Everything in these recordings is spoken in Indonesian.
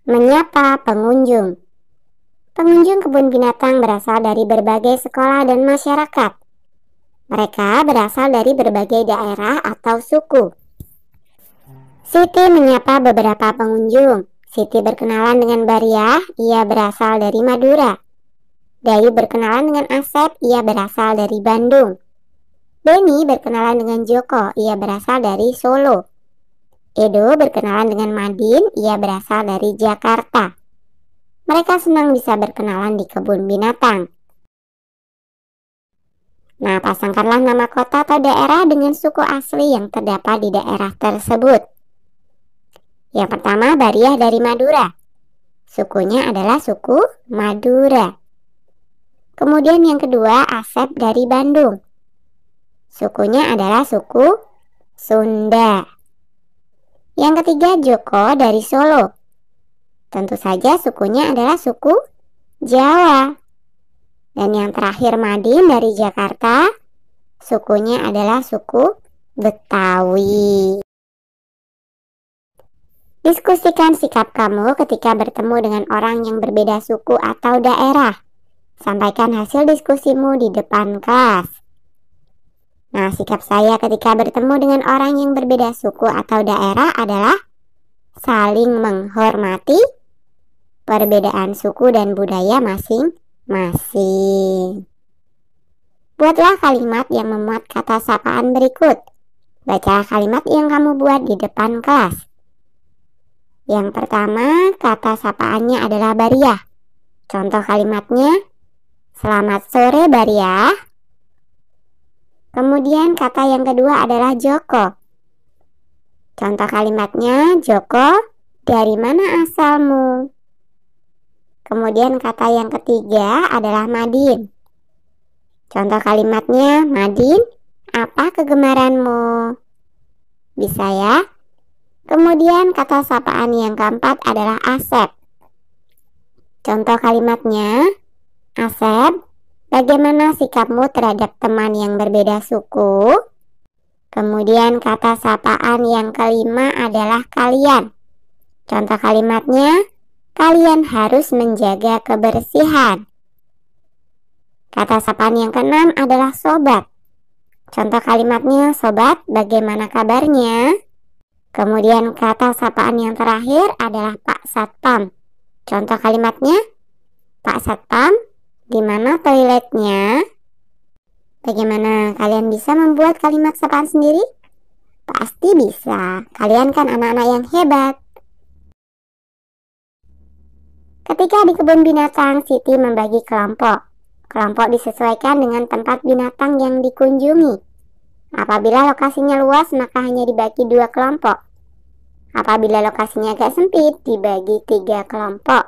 Menyapa pengunjung. Pengunjung kebun binatang berasal dari berbagai sekolah dan masyarakat. Mereka berasal dari berbagai daerah atau suku. Siti menyapa beberapa pengunjung. Siti berkenalan dengan Bariah, ia berasal dari Madura. Dayu berkenalan dengan Asep, ia berasal dari Bandung. Beni berkenalan dengan Joko, ia berasal dari Solo. Edo berkenalan dengan Madin, ia berasal dari Jakarta. Mereka senang bisa berkenalan di kebun binatang. Nah, pasangkanlah nama kota atau daerah dengan suku asli yang terdapat di daerah tersebut. Yang pertama, Bariah dari Madura. Sukunya adalah suku Madura. Kemudian yang kedua, Asep dari Bandung. Sukunya adalah suku Sunda. Yang ketiga, Joko dari Solo. Tentu saja sukunya adalah suku Jawa. Dan yang terakhir, Madin dari Jakarta. Sukunya adalah suku Betawi. Diskusikan sikap kamu ketika bertemu dengan orang yang berbeda suku atau daerah. Sampaikan hasil diskusimu di depan kelas. Nah, sikap saya ketika bertemu dengan orang yang berbeda suku atau daerah adalah saling menghormati perbedaan suku dan budaya masing-masing. Buatlah kalimat yang memuat kata sapaan berikut. Baca kalimat yang kamu buat di depan kelas. Yang pertama, kata sapaannya adalah Bariah. Contoh kalimatnya, selamat sore Bariah. Kemudian kata yang kedua adalah Joko. Contoh kalimatnya, Joko, dari mana asalmu? Kemudian kata yang ketiga adalah Madin. Contoh kalimatnya, Madin, apa kegemaranmu? Bisa ya? Kemudian kata sapaan yang keempat adalah Asep. Contoh kalimatnya, Asep, bagaimana sikapmu terhadap teman yang berbeda suku? Kemudian kata sapaan yang kelima adalah kalian. Contoh kalimatnya, kalian harus menjaga kebersihan. Kata sapaan yang keenam adalah sobat. Contoh kalimatnya, sobat, bagaimana kabarnya? Kemudian kata sapaan yang terakhir adalah Pak Satpam. Contoh kalimatnya, Pak Satpam, di mana toiletnya? Bagaimana kalian bisa membuat kalimat sapaan sendiri? Pasti bisa. Kalian kan anak-anak yang hebat. Ketika di kebun binatang, Siti membagi kelompok. Kelompok disesuaikan dengan tempat binatang yang dikunjungi. Apabila lokasinya luas, maka hanya dibagi 2 kelompok. Apabila lokasinya agak sempit, dibagi 3 kelompok.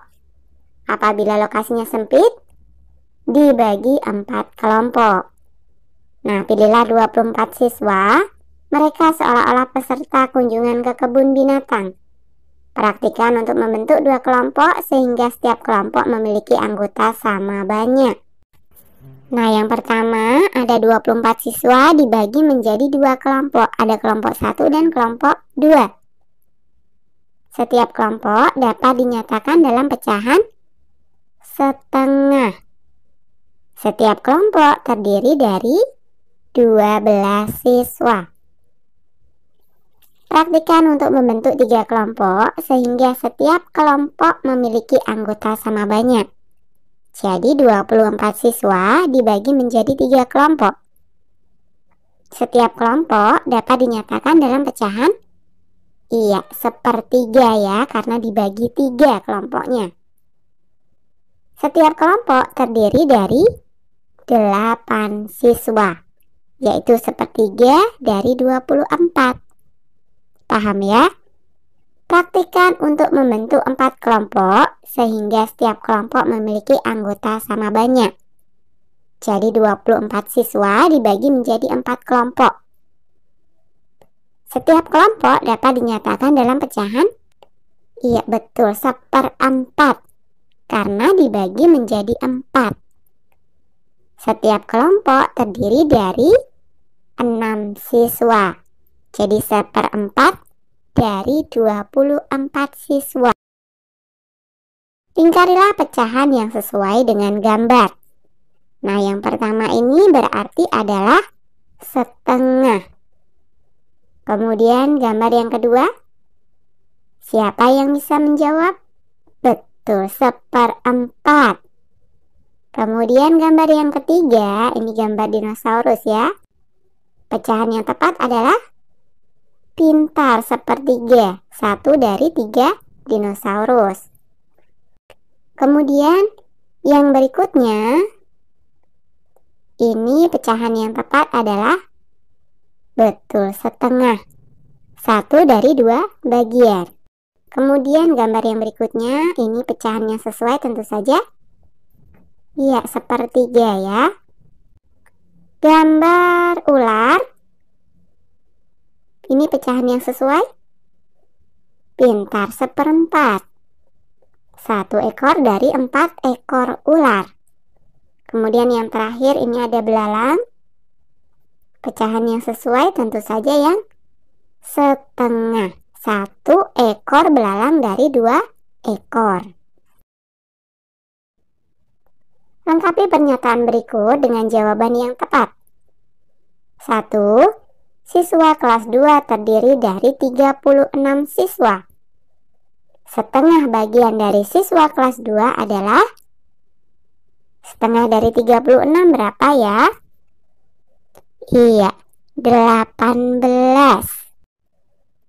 Apabila lokasinya sempit, dibagi 4 kelompok. Nah, pilihlah 24 siswa. Mereka seolah-olah peserta kunjungan ke kebun binatang. Praktikan untuk membentuk 2 kelompok sehingga setiap kelompok memiliki anggota sama banyak. Nah, yang pertama ada 24 siswa dibagi menjadi 2 kelompok. Ada kelompok 1 dan kelompok 2. Setiap kelompok dapat dinyatakan dalam pecahan setengah. Setiap kelompok terdiri dari 12 siswa. Praktikan untuk membentuk 3 kelompok sehingga setiap kelompok memiliki anggota sama banyak. Jadi 24 siswa dibagi menjadi 3 kelompok. Setiap kelompok dapat dinyatakan dalam pecahan sepertiga ya, karena dibagi 3 kelompoknya. Setiap kelompok terdiri dari 8 siswa, yaitu sepertiga dari 24. Paham ya? Praktikan untuk membentuk 4 kelompok sehingga setiap kelompok memiliki anggota sama banyak. Jadi 24 siswa dibagi menjadi 4 kelompok. Setiap kelompok dapat dinyatakan dalam pecahan betul, 1/4 karena dibagi menjadi 4. Setiap kelompok terdiri dari 6 siswa. Jadi 1/4 dari 24 siswa. Lingkarilah pecahan yang sesuai dengan gambar. Nah, yang pertama ini berarti adalah setengah. Kemudian gambar yang kedua, siapa yang bisa menjawab? Betul, seperempat. Kemudian gambar yang ketiga, ini gambar dinosaurus ya. Pecahan yang tepat adalah pintar, sepertiga. 1 dari 3 dinosaurus. Kemudian yang berikutnya, ini pecahan yang tepat adalah betul, setengah. 1 dari 2 bagian. Kemudian gambar yang berikutnya, ini pecahan yang sesuai tentu saja. Iya, sepertiga ya. Gambar ular, ini pecahan yang sesuai. Pintar, seperempat. 1 ekor dari 4 ekor ular. Kemudian yang terakhir ini ada belalang. Pecahan yang sesuai tentu saja yang setengah. 1 ekor belalang dari 2 ekor. Lengkapi pernyataan berikut dengan jawaban yang tepat. 1. Siswa kelas 2 terdiri dari 36 siswa. Setengah bagian dari siswa kelas 2 adalah setengah dari 36 berapa ya? Iya, 18.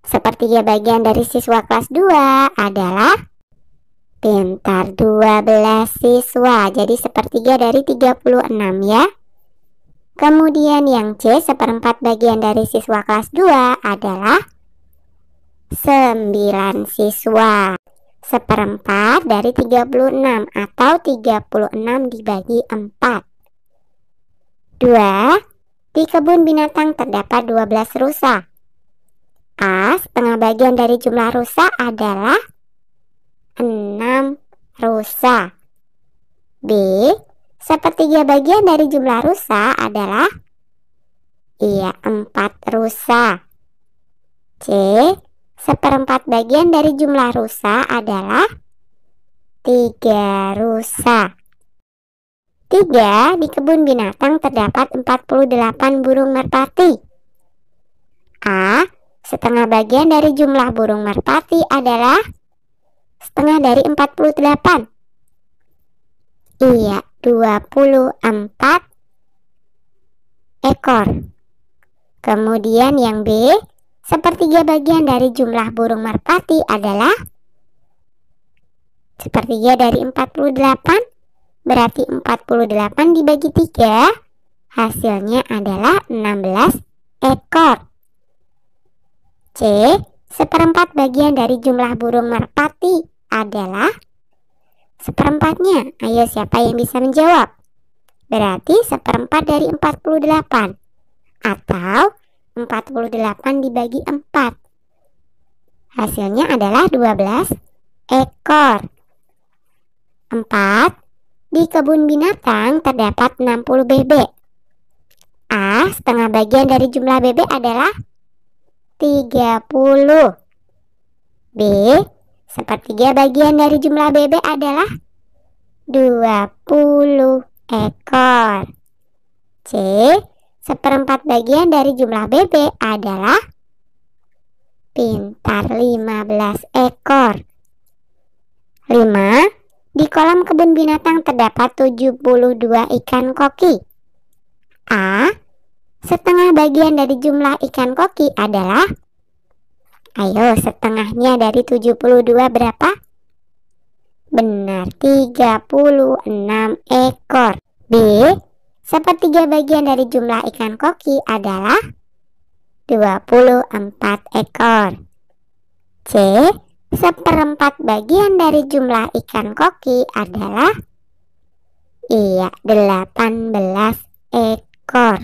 Sepertiga bagian dari siswa kelas 2 adalah pintar, 12 siswa. Jadi sepertiga dari 36 ya. Kemudian yang C, seperempat bagian dari siswa kelas 2 adalah 9 siswa. Seperempat dari 36 atau 36 dibagi 4. 2. Di kebun binatang terdapat 12 rusa. A, setengah bagian dari jumlah rusa adalah 6 rusa. B, sepertiga bagian dari jumlah rusa adalah 4 rusa. C, seperempat bagian dari jumlah rusa adalah 3 rusa. 3. Di kebun binatang terdapat 48 burung merpati. A, setengah bagian dari jumlah burung merpati adalah setengah dari 48. 24 ekor. Kemudian yang B, sepertiga bagian dari jumlah burung merpati adalah sepertiga dari 48, berarti 48 dibagi 3, hasilnya adalah 16 ekor. C, seperempat bagian dari jumlah burung merpati adalah seperempatnya. Ayo, siapa yang bisa menjawab? Berarti seperempat dari 48 atau 48 dibagi 4. Hasilnya adalah 12 ekor. 4. Di kebun binatang terdapat 60 bebek. A, setengah bagian dari jumlah bebek adalah 30. B, sepertiga bagian dari jumlah bebek adalah 20 ekor. C, seperempat bagian dari jumlah bebek adalah pintar, 15 ekor. 5. Di kolam kebun binatang terdapat 72 ikan koki. A, setengah bagian dari jumlah ikan koki adalah, ayo, setengahnya dari 72 berapa? Benar, 36 ekor. B, sepertiga bagian dari jumlah ikan koki adalah 24 ekor. C, seperempat bagian dari jumlah ikan koki adalah 18 ekor.